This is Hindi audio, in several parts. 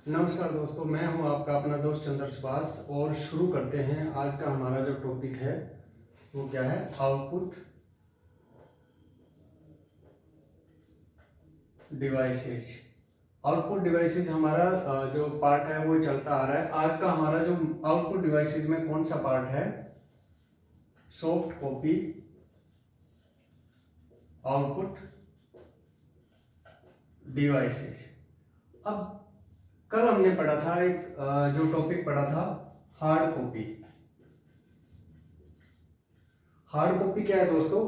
नमस्कार दोस्तों, मैं हूं आपका अपना दोस्त चंद्र सुभाष और शुरू करते हैं। आज का हमारा जो टॉपिक है वो क्या है? Output devices. आउटपुट डिवाइसेज हमारा जो पार्ट है वो चलता आ रहा है। आज का हमारा जो आउटपुट डिवाइसेज में कौन सा पार्ट है? Soft copy output devices. अब कल हमने पढ़ा था एक जो टॉपिक पढ़ा था, हार्ड कॉपी। हार्ड कॉपी क्या है दोस्तों?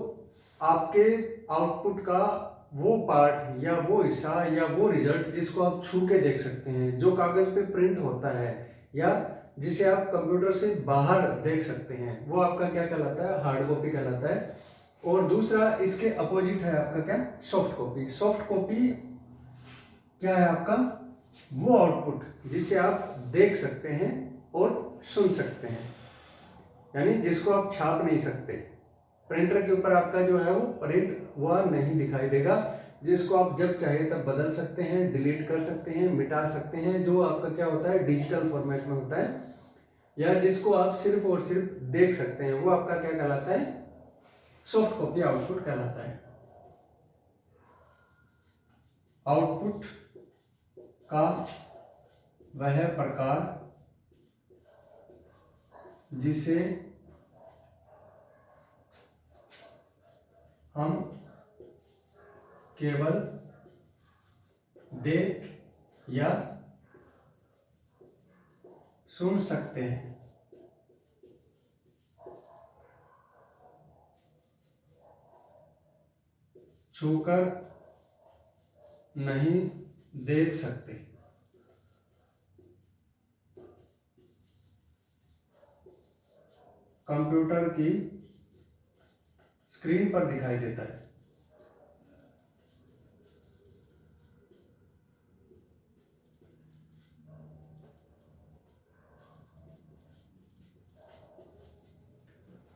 आपके आउटपुट का वो पार्ट या वो हिस्सा या वो रिजल्ट जिसको आप छू के देख सकते हैं, जो कागज पे प्रिंट होता है या जिसे आप कंप्यूटर से बाहर देख सकते हैं, वो आपका क्या कहलाता है? हार्ड कॉपी कहलाता है। और दूसरा इसके अपोजिट है आपका क्या? Soft copy. सॉफ्ट कॉपी क्या है आपका? वो आउटपुट जिसे आप देख सकते हैं और सुन सकते हैं, यानी जिसको आप छाप नहीं सकते। प्रिंटर के ऊपर आपका जो है वो प्रिंट हुआ नहीं दिखाई देगा, जिसको आप जब चाहे तब बदल सकते हैं, डिलीट कर सकते हैं, मिटा सकते हैं, जो आपका क्या होता है? डिजिटल फॉर्मेट में होता है, या जिसको आप सिर्फ और सिर्फ देख सकते हैं, वो आपका क्या कहलाता है? सॉफ्ट कॉपी आउटपुट कहलाता है। आउटपुट का वह प्रकार जिसे हम केवल देख या सुन सकते हैं, छूकर नहीं देख सकते। कंप्यूटर की स्क्रीन पर दिखाई देता है।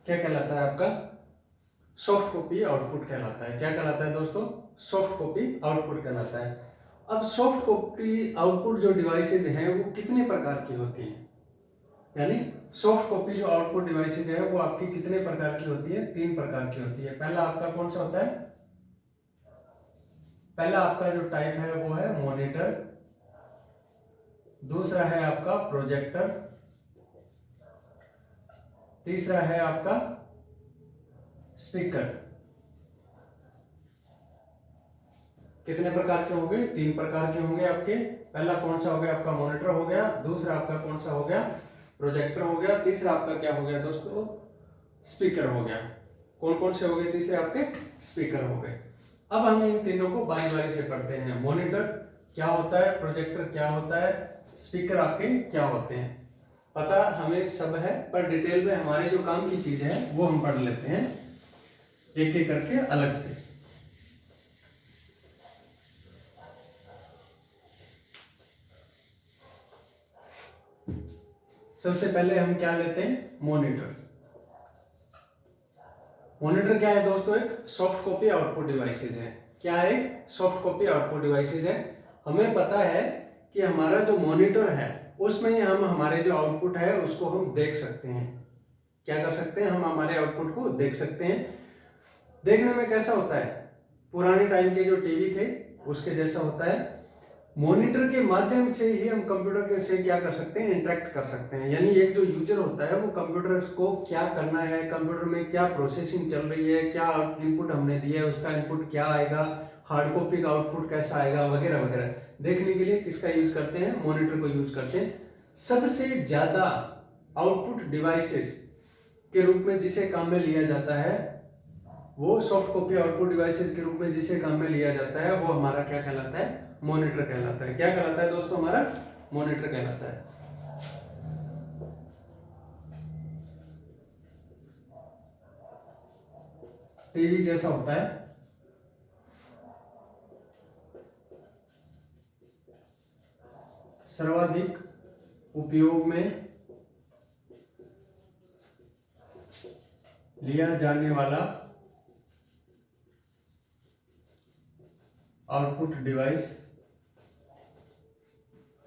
क्या कहलाता है आपका? सॉफ्ट कॉपी आउटपुट कहलाता है। क्या कहलाता है दोस्तों? सॉफ्ट कॉपी आउटपुट कहलाता है। अब सॉफ्ट कॉपी आउटपुट जो डिवाइसेज हैं वो कितने प्रकार की होती हैं? यानी सॉफ्ट कॉपी जो आउटपुट डिवाइसेज है वो आपकी कितने प्रकार की होती है? 3 प्रकार की होती है। पहला आपका कौन सा होता है? पहला आपका जो टाइप है वो है मॉनिटर। दूसरा है आपका प्रोजेक्टर। तीसरा है आपका स्पीकर। कितने प्रकार के होंगे? 3 प्रकार के होंगे आपके। पहला कौन सा हो गया? आपका मॉनिटर हो गया। दूसरा आपका कौन सा हो गया? प्रोजेक्टर हो गया। तीसरा आपका क्या हो गया दोस्तों? स्पीकर हो गया। कौन कौन से हो गए? तीसरे आपके स्पीकर हो गए। अब हम इन तीनों को बारी बारी से पढ़ते हैं। मॉनिटर क्या होता है? प्रोजेक्टर क्या होता है? स्पीकर आपके क्या होते हैं? पता हमें सब है, पर डिटेल में हमारे जो काम की चीज है वो हम पढ़ लेते हैं एक एक करके अलग से। सबसे पहले हम क्या लेते हैं? मॉनिटर। मॉनिटर क्या है दोस्तों? एक सॉफ्ट कॉपी आउटपुट डिवाइसेज है। क्या है? एक सॉफ्ट कॉपी आउटपुट डिवाइसेज है। हमें पता है कि हमारा जो मॉनिटर है उसमें ही हम हमारे जो आउटपुट है उसको हम देख सकते हैं। क्या कर सकते हैं? हम हमारे आउटपुट को देख सकते हैं। देखने में कैसा होता है? पुराने टाइम के जो टीवी थे उसके जैसा होता है। मॉनिटर के माध्यम से ही हम कंप्यूटर के से क्या कर सकते हैं? इंटरेक्ट कर सकते हैं। यानी एक जो यूजर होता है वो कंप्यूटर को क्या करना है, कंप्यूटर में क्या प्रोसेसिंग चल रही है, क्या इनपुट हमने दिया है, उसका इनपुट क्या आएगा, हार्ड कॉपी का आउटपुट कैसा आएगा, वगैरह वगैरह देखने के लिए किसका यूज करते हैं? मॉनिटर को यूज करते हैं। सबसे ज्यादा आउटपुट डिवाइसेस के रूप में जिसे काम में लिया जाता है, वो सॉफ्ट कॉपी आउटपुट डिवाइसेस के रूप में जिसे काम में लिया जाता है वो हमारा क्या कहलाता है? मॉनिटर कहलाता है। क्या कहलाता है दोस्तों? हमारा मॉनिटर कहलाता है। टीवी जैसा होता है। सर्वाधिक उपयोग में लिया जाने वाला आउटपुट डिवाइस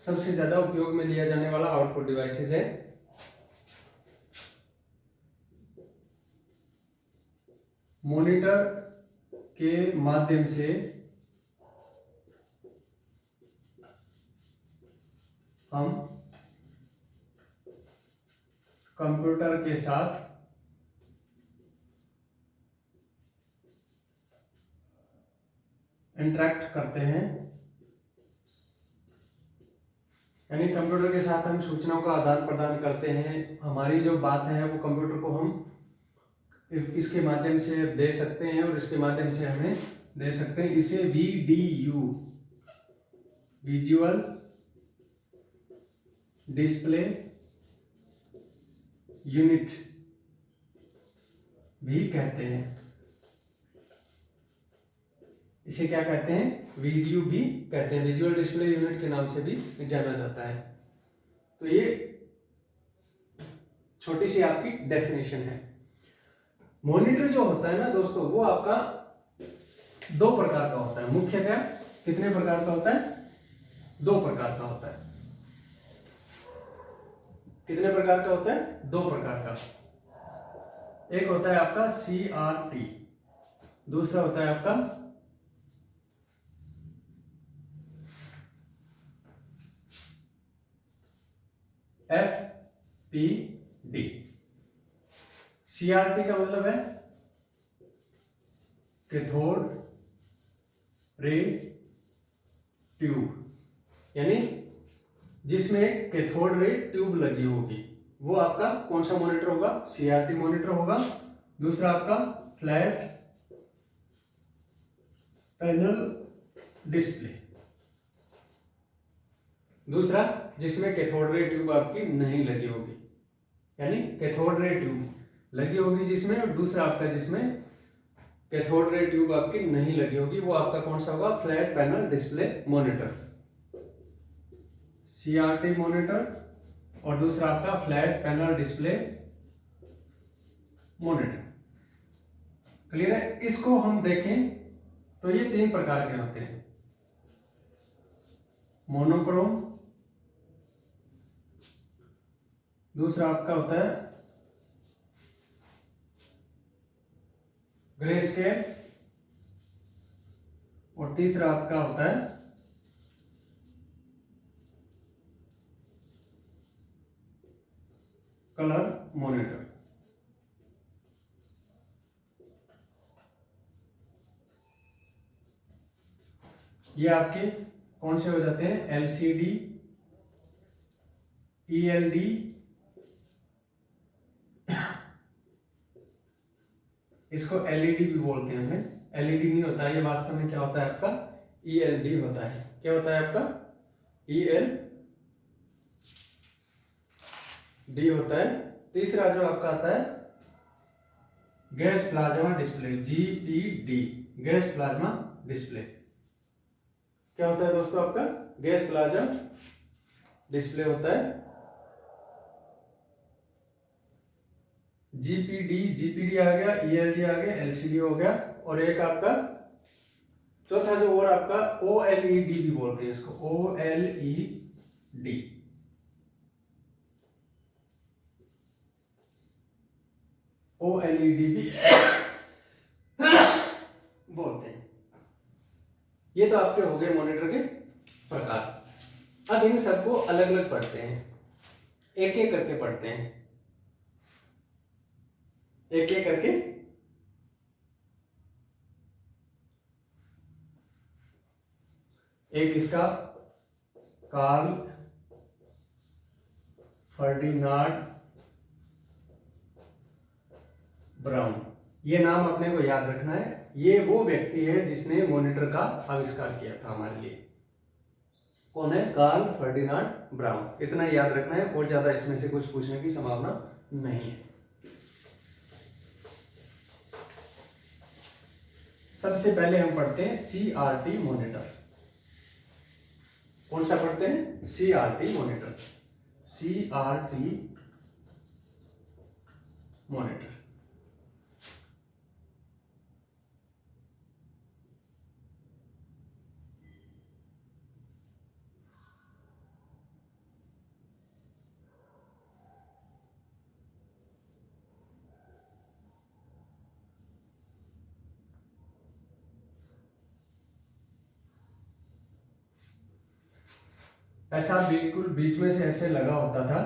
सबसे ज्यादा उपयोग में लिया जाने वाला आउटपुट डिवाइसेस है। मॉनिटर के माध्यम से हम कंप्यूटर के साथ इंटरेक्ट करते हैं, यानी कंप्यूटर के साथ हम सूचनाओं का आदान प्रदान करते हैं। हमारी जो बात है वो कंप्यूटर को हम इसके माध्यम से दे सकते हैं और इसके माध्यम से हमें दे सकते हैं। इसे VDU, विजुअल डिस्प्ले यूनिट भी कहते हैं। इसे क्या कहते हैं? VDU भी कहते हैं, विजुअल डिस्प्ले यूनिट के नाम से भी जाना जाता है। तो ये छोटी सी आपकी डेफिनेशन है। मॉनिटर जो होता है ना दोस्तों, वो आपका दो प्रकार का होता है। मुख्यतः कितने प्रकार का होता है? दो प्रकार का होता है। कितने प्रकार का होता है? दो प्रकार का। एक होता है आपका CRT, दूसरा होता है आपका FPD। CRT का मतलब है कैथोड रे ट्यूब, यानी जिसमें कैथोड रे ट्यूब लगी होगी, वो आपका कौन सा मॉनिटर होगा? CRT मॉनिटर होगा। दूसरा आपका फ्लैट पैनल डिस्प्ले, दूसरा जिसमें कैथोड रे ट्यूब आपकी नहीं लगी होगी, यानी कैथोड रे ट्यूब लगी होगी जिसमें, और दूसरा आपका जिसमें कैथोड रे ट्यूब आपकी नहीं लगी होगी, वो आपका कौन सा होगा? Flat panel display monitor. CRT monitor और दूसरा आपका flat panel display monitor. Clear है? इसको हम देखें तो ये तीन प्रकार के होते हैं। मोनोक्रोम, दूसरा आपका होता है ग्रे स्केल, और तीसरा आपका होता है कलर मॉनिटर। ये आपके कौन से हो जाते हैं? LCD, ELD, इसको LED भी बोलते हैं। हमें LED नहीं होता है, ये वास्तव में क्या होता है आपका? ELD होता है। क्या होता है आपका? ELD होता है। तीसरा जो आपका आता है gas plasma display, GPD, gas plasma display. क्या होता है दोस्तों आपका? गैस प्लाज्मा डिस्प्ले होता है। GPD आ गया, ELD आ गया, LCD हो गया, और एक आपका चौथा जो और आपका OLED भी बोलते हैं इसको, OLED। OLED भी बोलते हैं। ये तो आपके हो गए मॉनिटर के प्रकार। अब इन सबको अलग अलग पढ़ते हैं, एक एक करके पढ़ते हैं, एक एक करके। एक इसका कार्ल फर्डिनांड ब्राउन, ये नाम अपने को याद रखना है। ये वो व्यक्ति है जिसने मॉनिटर का आविष्कार किया था हमारे लिए। कौन है? Karl Ferdinand Braun. इतना याद रखना है, और ज्यादा इसमें से कुछ पूछने की संभावना नहीं है। सबसे पहले हम पढ़ते हैं CRT मॉनिटर। कौन सा पढ़ते हैं? CRT monitor. CRT monitor. ऐसा बिल्कुल बीच में से ऐसे लगा होता था।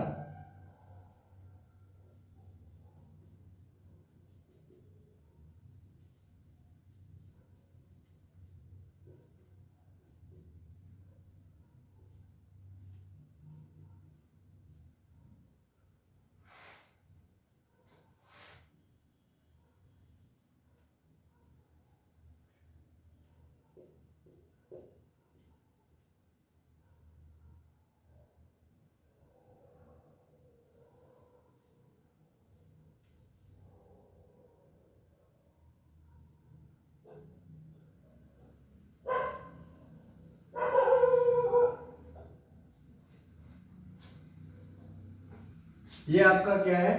ये आपका क्या है,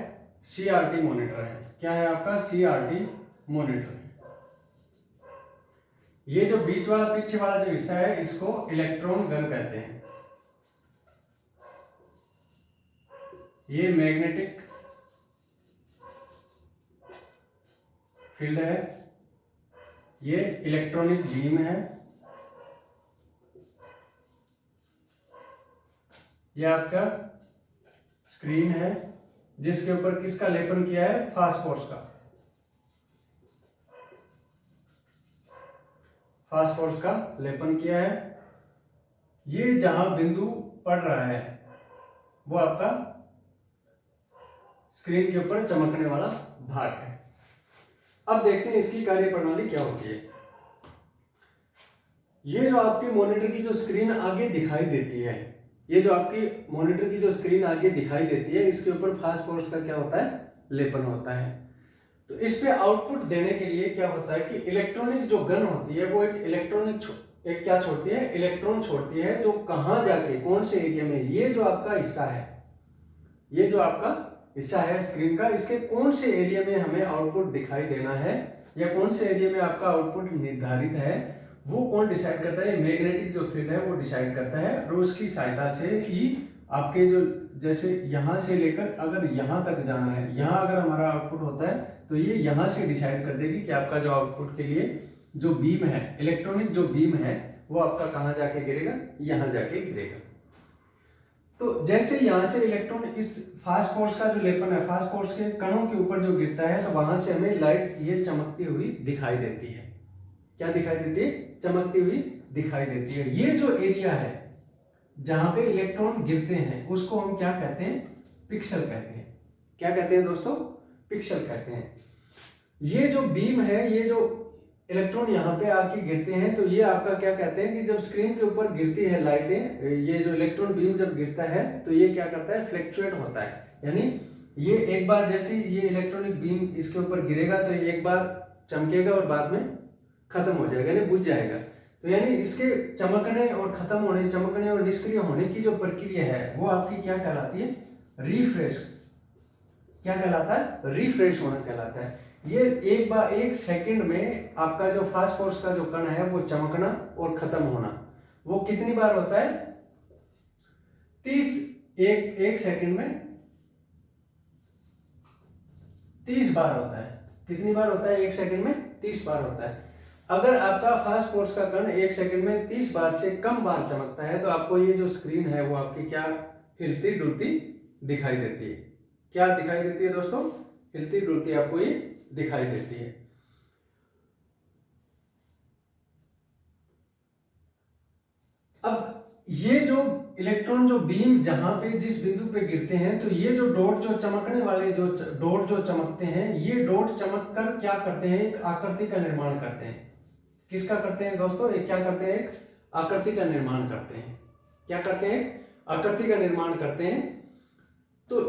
CRT मॉनिटर है। क्या है आपका, CRT मॉनिटर है। ये जो बीच वाला पीछे वाला जो हिस्सा है इसको इलेक्ट्रॉन गन कहते हैं। ये मैग्नेटिक फील्ड है, ये इलेक्ट्रॉनिक बीम है, ये आपका स्क्रीन है जिसके ऊपर किसका लेपन किया है, फास्फोरस का। फास्फोरस का लेपन किया है। ये जहां बिंदु पड़ रहा है वो आपका स्क्रीन के ऊपर चमकने वाला भाग है। अब देखते हैं इसकी कार्यप्रणाली क्या होती है। ये जो आपकी मॉनिटर की जो स्क्रीन आगे दिखाई देती है, ये जो आपकी मॉनिटर की जो स्क्रीन आगे दिखाई देती है, इसके ऊपर फास्फोरस का क्या होता है, लेपन होता है। तो इस पे आउटपुट देने के लिए क्या होता है कि इलेक्ट्रॉनिक जो गन होती है वो एक इलेक्ट्रॉनिक एक क्या छोड़ती है, इलेक्ट्रॉन छोड़ती है, जो कहां जाके कौन से एरिया में, ये जो आपका हिस्सा है, ये जो आपका हिस्सा है स्क्रीन का, इसके कौन से एरिया में हमें आउटपुट दिखाई देना है या कौन से एरिया में आपका आउटपुट निर्धारित है, वो कौन डिसाइड करता है, मैग्नेटिक जो फील्ड है वो डिसाइड करता है। और उसकी सहायता से ही आपके जो, जैसे यहां से लेकर अगर यहां तक जाना है, यहां अगर हमारा आउटपुट होता है तो ये यहां से डिसाइड कर देगी कि आपका जो आउटपुट के लिए जो बीम है, इलेक्ट्रॉनिक जो बीम है, वो आपका कहां जाके गिरेगा, यहां जाके गिरेगा। तो जैसे यहां से इलेक्ट्रॉन इस फास्फोरस का जो लेपन है, फास्फोरस के कणों के ऊपर जो गिरता है, तो वहां से हमें लाइट ये चमकती हुई दिखाई देती है। क्या दिखाई देती है, चमकती हुई दिखाई देती है। ये जो एरिया है जहां पे इलेक्ट्रॉन गिरते हैं उसको हम क्या कहते हैं, पिक्सल कहते हैं। क्या कहते हैं दोस्तों, पिक्सल कहते हैं। ये जो बीम है, ये जो इलेक्ट्रॉन यहाँ पे आके गिरते हैं, तो ये आपका क्या कहते हैं कि जब स्क्रीन के ऊपर गिरती है लाइटें, ये जो इलेक्ट्रॉन बीम जब गिरता है तो ये क्या करता है, फ्लक्चुएट होता है। यानी ये एक बार जैसे ये इलेक्ट्रॉनिक बीम इसके ऊपर गिरेगा तो ये एक बार चमकेगा और बाद में खत्म हो जाएगा, यानी बुझ जाएगा। तो यानी इसके चमकने और खत्म होने, चमकने और निष्क्रिय होने की जो प्रक्रिया है वो आपकी क्या कहलाती है, रिफ्रेश। क्या कहलाता है, रिफ्रेश होना कहलाता है। ये एक बार 1 सेकंड में आपका जो फास्फोरस का जो कण है वो चमकना और खत्म होना, वो कितनी बार होता है, 1 सेकंड में 30 बार होता है। कितनी बार होता है, 1 सेकंड में 30 बार होता है। अगर आपका फास्फोरस का कण 1 सेकंड में 30 बार से कम बार चमकता है तो आपको ये जो स्क्रीन है वो आपकी क्या हिलती डुलती दिखाई देती है। क्या दिखाई देती है दोस्तों, हिलती डुलती आपको ये दिखाई देती है। अब ये जो इलेक्ट्रॉन जो बीम जहां पे जिस बिंदु पे गिरते हैं, तो ये जो डॉट जो चमकने वाले जो डॉट जो चमकते हैं, ये डॉट चमक कर क्या करते हैं, एक आकृति का निर्माण करते हैं। किसका करते हैं दोस्तों, एक क्या करते हैं, एक आकृति का निर्माण करते हैं। क्या करते हैं, आकृति का निर्माण करते हैं। तो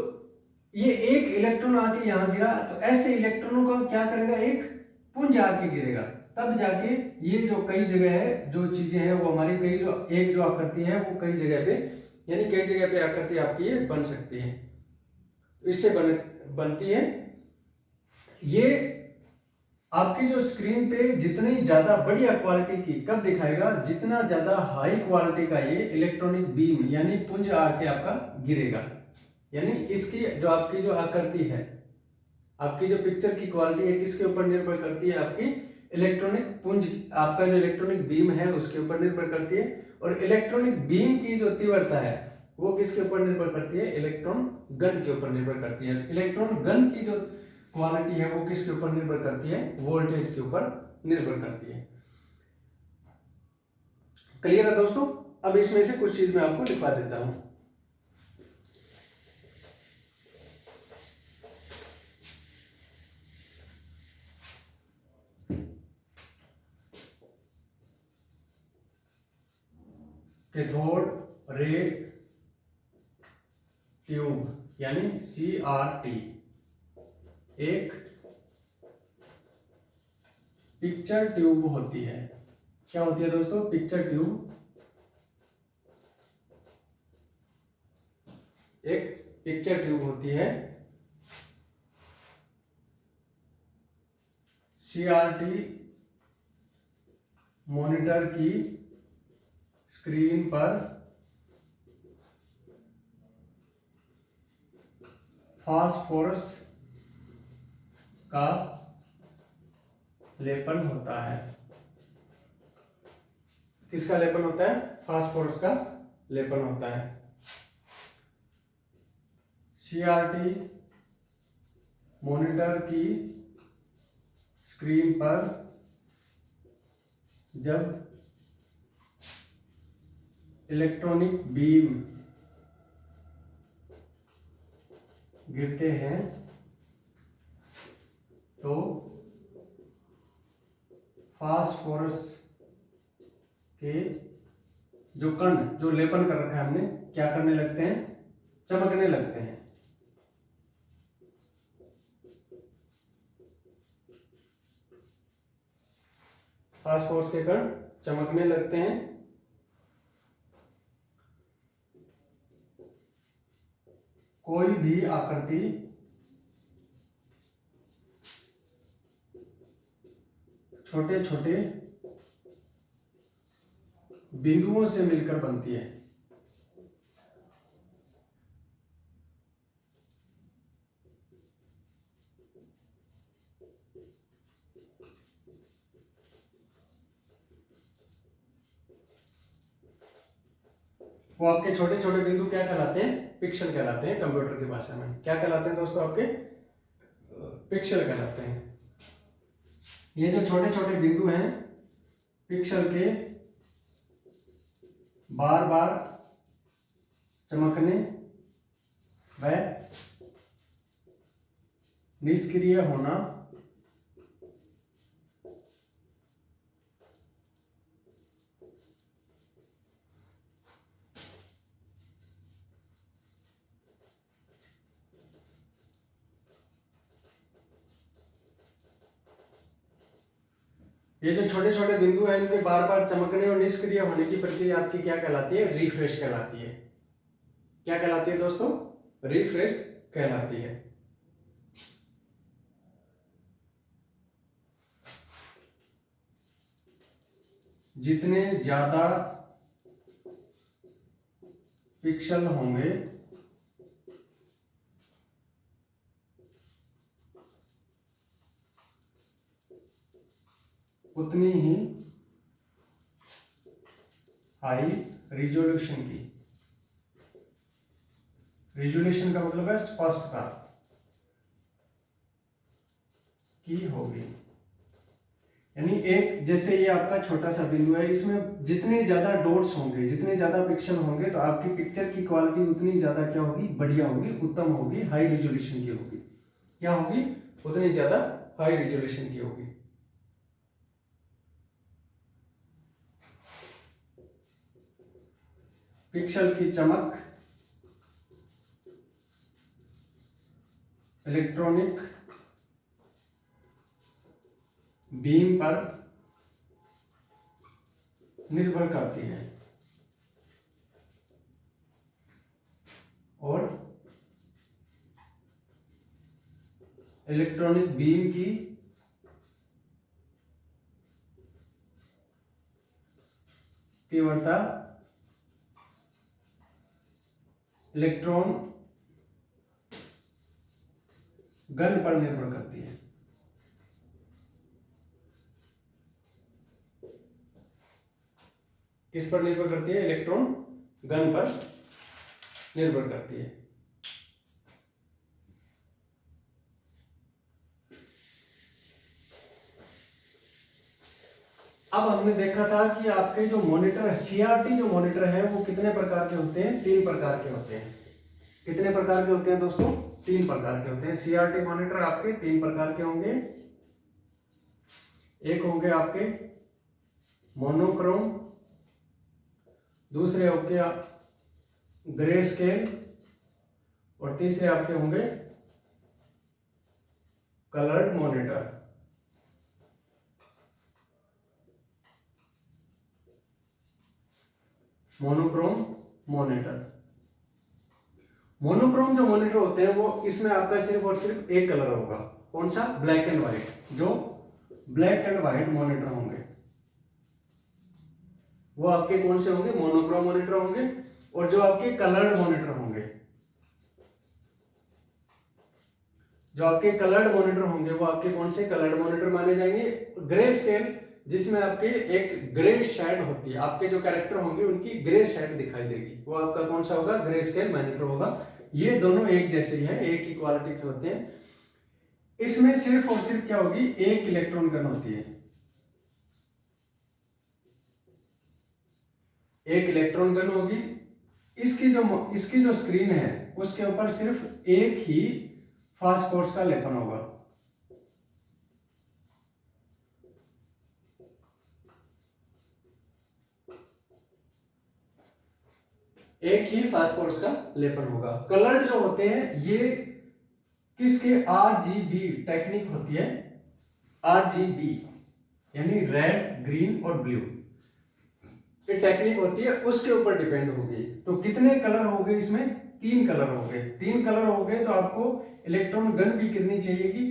ये एक इलेक्ट्रॉन आके यहाँ गिरा तो ऐसे इलेक्ट्रॉनों का क्या करेगा, एक पुंज आके गिरेगा, तब जाके ये जो कई जगह है जो चीजें हैं वो हमारी कई जो एक जो आकृति है वो कई जगह पे, यानी कई जगह पे आकृति आपकी ये बन सकती है। इससे बनती है। ये आपकी जो स्क्रीन पे जितनी ज्यादा बढ़िया क्वालिटी की कब दिखाएगा, जितना ज्यादा हाई क्वालिटी का ये इलेक्ट्रॉनिक बीम यानी पुंज आके आपका गिरेगा। यानी इसकी जो आपकी जो आकृति है, आपकी जो पिक्चर की क्वालिटी है किसके ऊपर निर्भर करती है, आपकी इलेक्ट्रॉनिक पुंज, आपका जो इलेक्ट्रॉनिक बीम है उसके ऊपर निर्भर करती है। और इलेक्ट्रॉनिक बीम की जो तीव्रता है वो किसके ऊपर निर्भर करती है? इलेक्ट्रॉन गन के ऊपर निर्भर करती है। इलेक्ट्रॉन गन की जो क्वालिटी है वो किसके ऊपर निर्भर करती है? वोल्टेज के ऊपर निर्भर करती है। क्लियर है दोस्तों? अब इसमें से कुछ चीज मैं आपको लिखवा देता हूं। कैथोड रे ट्यूब यानी CRT एक पिक्चर ट्यूब होती है। क्या होती है दोस्तों? पिक्चर ट्यूब एक पिक्चर ट्यूब होती है। CRT मॉनिटर की स्क्रीन पर फास्फोरस का लेपन होता है। किसका लेपन होता है? फास्फोरस का लेपन होता है। CRT मॉनिटर की स्क्रीन पर जब इलेक्ट्रॉनिक बीम गिरते हैं तो फास्फोरस के जो कण जो लेपन कर रखा है हमने, क्या करने लगते हैं? चमकने लगते हैं। फास्फोरस के कण चमकने लगते हैं। कोई भी आकृति छोटे छोटे बिंदुओं से मिलकर बनती है। वो आपके छोटे छोटे बिंदु क्या कहलाते हैं? पिक्सल कहलाते हैं। कंप्यूटर की भाषा में क्या कहलाते हैं दोस्तों? आपके पिक्सल कहलाते हैं। ये जो छोटे छोटे बिंदु हैं पिक्सल के बार बार चमकने व निष्क्रिय होना ये जो छोटे छोटे बिंदु हैं इनके बार बार चमकने और निष्क्रिय होने की प्रक्रिया आपकी क्या कहलाती है? रिफ्रेश कहलाती है। क्या कहलाती है दोस्तों? रिफ्रेश कहलाती है। जितने ज्यादा पिक्सल होंगे उतनी ही हाई रिजोल्यूशन की, रिजोल्यूशन का मतलब है स्पष्टता की होगी। यानी एक जैसे ये आपका छोटा सा बिंदु है, इसमें जितने ज्यादा डॉट्स होंगे, जितने ज्यादा पिक्सल होंगे तो आपकी पिक्चर की क्वालिटी उतनी ज्यादा क्या होगी? बढ़िया होगी, उत्तम होगी, हाई रिजोल्यूशन की होगी। क्या होगी? उतनी ज्यादा हाई रिजोल्यूशन की होगी। पिक्सल की चमक इलेक्ट्रॉनिक बीम पर निर्भर करती है और इलेक्ट्रॉनिक बीम की तीव्रता इलेक्ट्रॉन गन पर निर्भर करती है। किस पर निर्भर करती है? इलेक्ट्रॉन गन पर निर्भर करती है। अब हमने देखा था कि आपके जो मॉनिटर सीआरटी जो मॉनिटर है वो कितने प्रकार के होते हैं? 3 प्रकार के होते हैं। कितने प्रकार के होते हैं दोस्तों? 3 प्रकार के होते हैं। सीआरटी मॉनिटर आपके 3 प्रकार के होंगे। एक होंगे आपके मोनोक्रोम, दूसरे होंगे ग्रे स्केल, और तीसरे आपके होंगे coloured monitor. Monochrome monitor. Monochrome जो मॉनिटर होते हैं वो इसमें आपका सिर्फ और सिर्फ एक कलर होगा। कौन सा? Black and white. जो ब्लैक एंड व्हाइट मॉनिटर होंगे वो आपके कौन से होंगे? मोनोक्रोम मॉनिटर होंगे। और जो आपके कलर्ड मॉनिटर होंगे, जो आपके कलर्ड मॉनिटर होंगे वो आपके कौन से? कलर्ड मॉनिटर माने जाएंगे। ग्रे स्केल, जिसमें आपके एक ग्रे शेड होती है, आपके जो कैरेक्टर होंगे उनकी ग्रे शेड दिखाई देगी, वो आपका कौन सा होगा? ग्रे स्केल मॉनिटर होगा। ये दोनों एक जैसे ही हैं, एक ही क्वालिटी के होते हैं। इसमें सिर्फ और सिर्फ क्या होगी? एक इलेक्ट्रॉन गन होती है। एक इलेक्ट्रॉन गन होगी। इसकी जो स्क्रीन है उसके ऊपर सिर्फ एक ही फास्फोरस का लेपन होगा। एक ही फास्फोरस का लेपन होगा। कलर्ड जो होते हैं ये किसके? आरजीबी टेक्निक होती है। आरजीबी यानी रेड, ग्रीन और ब्लू, ये टेक्निक होती है, उसके ऊपर डिपेंड होगी। तो कितने कलर हो गए इसमें? 3 कलर हो गए। 3 कलर हो गए तो आपको इलेक्ट्रॉन गन भी कितनी चाहिएगी?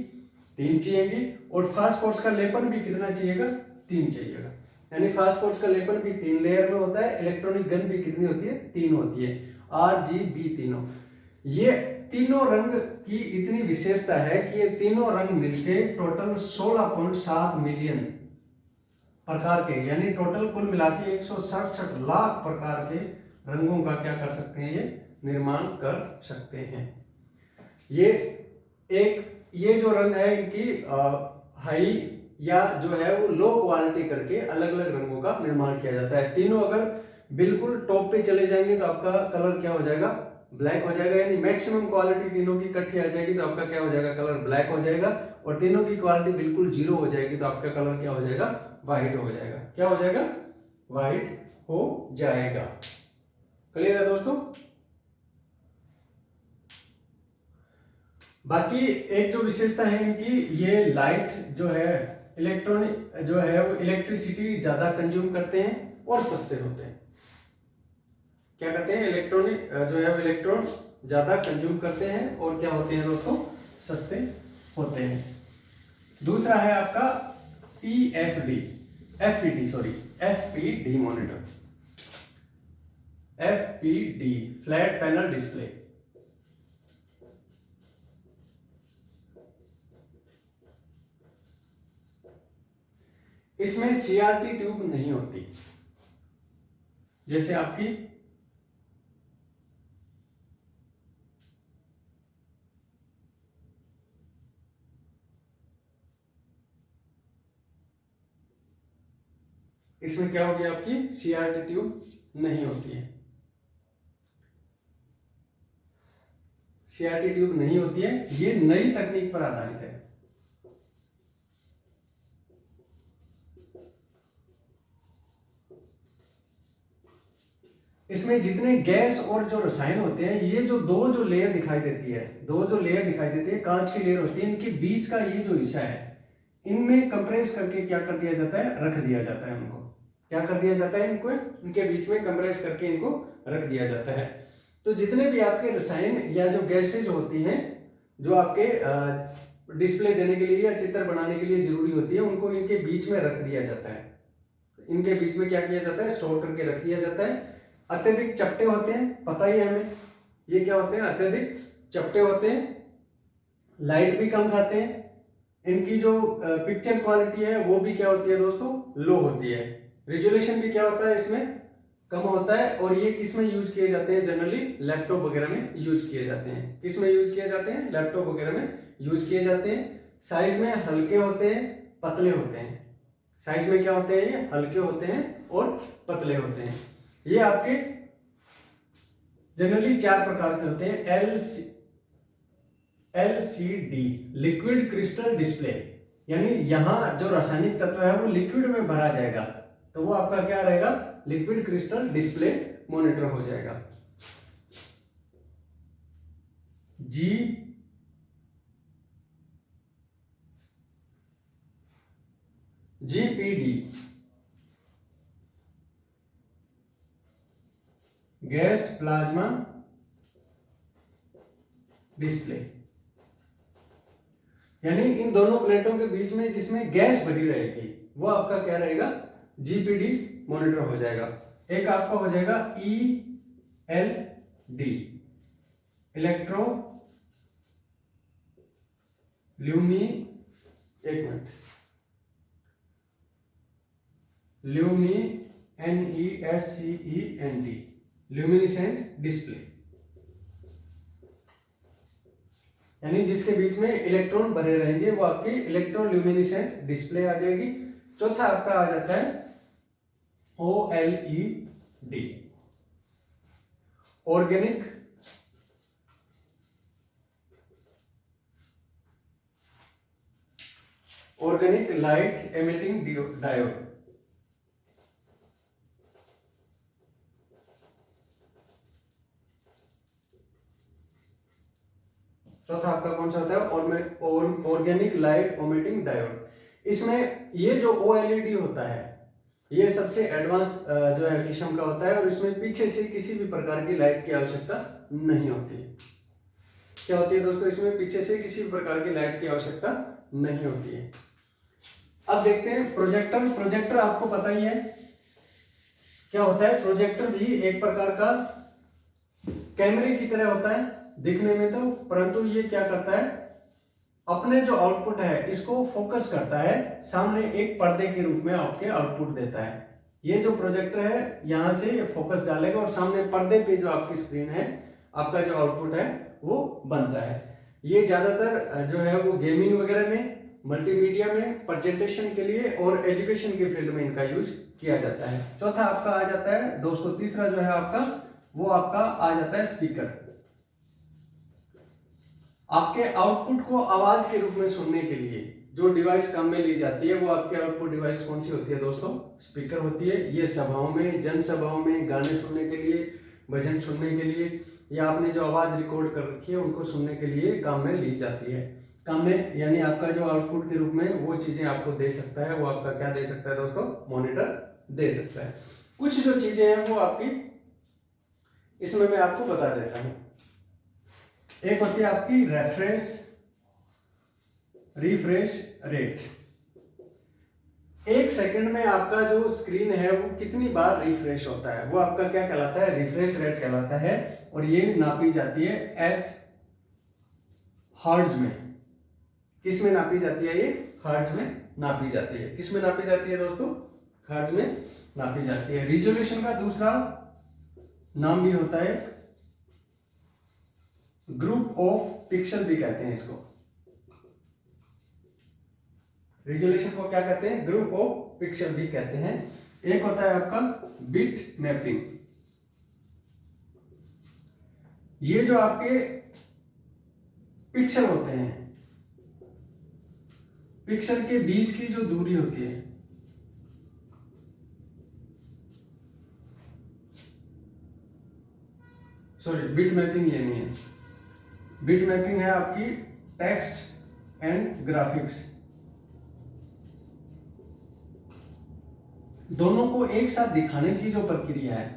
3 चाहिएगी। और फास्फोरस का लेपन भी कितना चाहिएगा? 3 चाहिएगा। यानी फास्फोरस का लेपन भी 3 लेयर में होता है। इलेक्ट्रॉनिक गन भी कितनी होती है? 3 होती है। आरजीबी तीनों। ये तीनों रंग की इतनी विशेषता है कि ये तीनों रंग मिलके टोटल 16.7 मिलियन प्रकार के, यानी टोटल कुल मिला के 167 लाख प्रकार के रंगों का क्या कर सकते हैं? ये निर्माण कर सकते हैं। ये जो रंग है इनकी हाई या जो है वो लो क्वालिटी करके अलग अलग रंगों का निर्माण किया जाता है। तीनों अगर बिल्कुल टॉप पे चले जाएंगे तो आपका कलर क्या हो जाएगा? ब्लैक हो जाएगा। यानी मैक्सिमम क्वालिटी तीनों की इकट्ठी आ जाएगी तो आपका क्या हो जाएगा? कलर ब्लैक हो जाएगा। और तीनों की क्वालिटी बिल्कुल जीरो हो जाएगी तो आपका कलर क्या हो जाएगा? व्हाइट हो जाएगा। क्या हो जाएगा? व्हाइट हो जाएगा। क्लियर है दोस्तों? बाकी एक जो विशेषता है इनकी, ये लाइट जो है, इलेक्ट्रॉनिक जो है वो इलेक्ट्रिसिटी ज्यादा कंज्यूम करते हैं और सस्ते होते हैं। क्या करते हैं? इलेक्ट्रॉनिक जो है वो इलेक्ट्रॉन ज्यादा कंज्यूम करते हैं और क्या होते हैं दोस्तों? सस्ते होते हैं। दूसरा है आपका FPD monitor. FPD flat panel display. इसमें सीआरटी ट्यूब नहीं होती। जैसे आपकी इसमें क्या होगी? आपकी सीआरटी ट्यूब नहीं होती है। सीआरटी ट्यूब नहीं होती है। ये नई तकनीक पर आधारित है। इसमें जितने गैस और जो रसायन होते हैं, ये जो लेयर दिखाई देती है, कांच की लेयर होती है, इनके बीच का ये जो हिस्सा है, इनमें कंप्रेस करके क्या कर दिया जाता है? रख दिया जाता है। उनको क्या कर दिया जाता है? इनको इनके बीच में कंप्रेस करके इनको रख दिया जाता है। तो जितने भी आपके रसायन या जो गैसेज होती हैं जो आपके डिस्प्ले देने के लिए या चित्र बनाने के लिए जरूरी होती है, उनको इनके बीच में रख दिया जाता है। इनके बीच में क्या किया जाता है? स्टोर करके रख दिया जाता है। अत्यधिक चपटे होते हैं, पता ही है हमें ये क्या होते हैं? अत्यधिक चपटे होते हैं। लाइट भी कम खाते हैं। इनकी जो पिक्चर क्वालिटी है वो भी क्या होती है दोस्तों? लो होती है। रिजोल्यूशन भी क्या होता है इसमें? कम होता है। और ये किस में यूज किए जाते हैं? जनरली लैपटॉप वगैरह में यूज किए जाते हैं। किस में यूज किए जाते हैं? लैपटॉप वगैरह में यूज किए जाते हैं। साइज में हल्के होते हैं, पतले होते हैं। साइज में क्या होते हैं? ये हल्के होते हैं और पतले होते हैं। ये आपके जनरली 4 प्रकार के होते हैं। LCD, लिक्विड क्रिस्टल डिस्प्ले, यानी यहां जो रासायनिक तत्व है वो लिक्विड में भरा जाएगा, तो वो आपका क्या रहेगा? लिक्विड क्रिस्टल डिस्प्ले मॉनिटर हो जाएगा। GPD, गैस प्लाज्मा डिस्प्ले, यानी इन दोनों प्लेटों के बीच में जिसमें गैस भरी रहेगी वो आपका क्या रहेगा? GPD मॉनिटर हो जाएगा। एक आपका हो जाएगा ELD, इलेक्ट्रो ल्यूमी एक मिनट ल्यूमी NESCENT, ल्यूमिनिसेंट डिस्प्ले, यानी जिसके बीच में इलेक्ट्रॉन भरे रहेंगे वो आपकी इलेक्ट्रोल्यूमिनेसेंट डिस्प्ले आ जाएगी। चौथा आपका आ जाता है OLED, organic light emitting diode. चौथा आपका कौन सा होता है? Organic light emitting diode. इसमें ये जो OLED होता है ये सबसे एडवांस जो है किस्म का होता है और इसमें पीछे से किसी भी प्रकार की लाइट की आवश्यकता नहीं होती। क्या होती है दोस्तों? इसमें पीछे से किसी भी प्रकार की लाइट की आवश्यकता नहीं होती है। अब देखते हैं प्रोजेक्टर। प्रोजेक्टर आपको पता ही है क्या होता है। प्रोजेक्टर भी एक प्रकार का कैमरे की तरह होता है दिखने में तो, परंतु ये क्या करता है? अपने जो आउटपुट है इसको फोकस करता है, सामने एक पर्दे के रूप में आपके आउटपुट देता है। ये जो प्रोजेक्टर है यहां से फोकस डालेगा और सामने पर्दे पे जो आपकी स्क्रीन है आपका जो आउटपुट है वो बनता है। ये ज्यादातर जो है वो गेमिंग वगैरह में, मल्टीमीडिया में, प्रेजेंटेशन के लिए और एजुकेशन के फील्ड में इनका यूज किया जाता है। चौथा आपका आ जाता है दोस्तों, तीसरा जो है आपका वो आपका आ जाता है स्पीकर। आपके आउटपुट को आवाज के रूप में सुनने के लिए जो डिवाइस काम में ली जाती है वो आपकी आउटपुट डिवाइस कौन सी होती है दोस्तों? स्पीकर होती है। ये सभाओं में, जनसभाओं में गाने सुनने के लिए, भजन सुनने के लिए, या आपने जो आवाज रिकॉर्ड कर रखी है उनको सुनने के लिए काम में ली जाती है। काम में यानी आपका जो आउटपुट के रूप में वो चीजें आपको दे सकता है, वो आपका क्या दे सकता है दोस्तों? मॉनिटर दे सकता है। कुछ जो चीजें हैं वो आपकी इसमें मैं आपको बता देता हूं। एक होती है आपकी रिफ्रेश रेट। 1 सेकंड में आपका जो स्क्रीन है वो कितनी बार रिफ्रेश होता है वो आपका क्या कहलाता है? रिफ्रेश रेट कहलाता है। और ये नापी जाती है हर्ट्ज में। किस में नापी जाती है? ये हर्ट्ज में नापी जाती है। किस में नापी जाती है दोस्तों? हर्ट्ज में नापी जाती है। रिजोल्यूशन का दूसरा नाम भी होता है ग्रुप ऑफ पिक्सल भी कहते हैं इसको। रिजोल्यूशन को क्या कहते हैं? ग्रुप ऑफ पिक्सल भी कहते हैं। एक होता है आपका बिट मैपिंग। ये जो आपके पिक्सल होते हैं, पिक्सल के बीच की जो दूरी होती है, सॉरी बिट मैपिंग ये नहीं है। बिट मैपिंग है आपकी टेक्स्ट एंड ग्राफिक्स, दोनों को एक साथ दिखाने की जो प्रक्रिया है,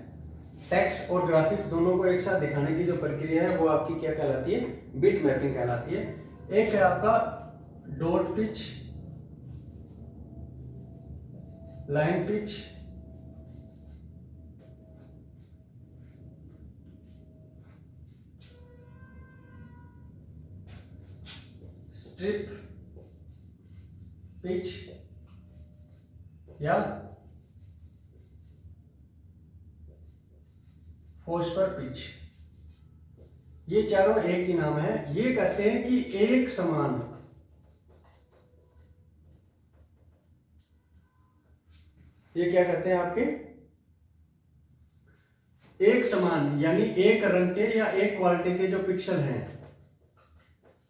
टेक्स्ट और ग्राफिक्स दोनों को एक साथ दिखाने की जो प्रक्रिया है वो आपकी क्या कहलाती है? बिट मैपिंग कहलाती है। एक है आपका dot pitch, line pitch, strip pitch या फोस्फर पिच, ये चारों एक ही नाम है। ये कहते हैं कि एक समान, ये क्या कहते हैं आपके, एक समान यानी एक रंग के या एक क्वालिटी के जो पिक्सल हैं,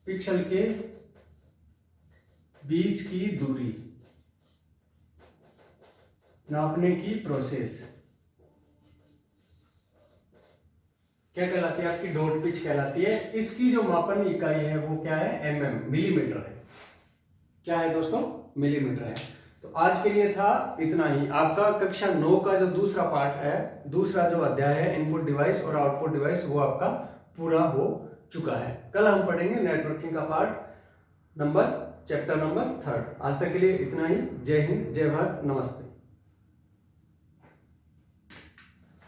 पिक्सल के बीच की दूरी नापने की प्रोसेस क्या कहलाती है आपकी, डॉट पिच कहलाती है। इसकी जो मापन इकाई है वो क्या है, mm, मिलीमीटर है। क्या है दोस्तों, मिलीमीटर है। तो आज के लिए था इतना ही। आपका कक्षा 9 का जो दूसरा पार्ट है, दूसरा जो अध्याय है इनपुट डिवाइस और आउटपुट डिवाइस, वो आपका पूरा हो चुका है। कल हम पढ़ेंगे नेटवर्किंग का पार्ट नंबर, चैप्टर नंबर 3। आज तक के लिए इतना ही। जय हिंद, जय भारत, नमस्ते।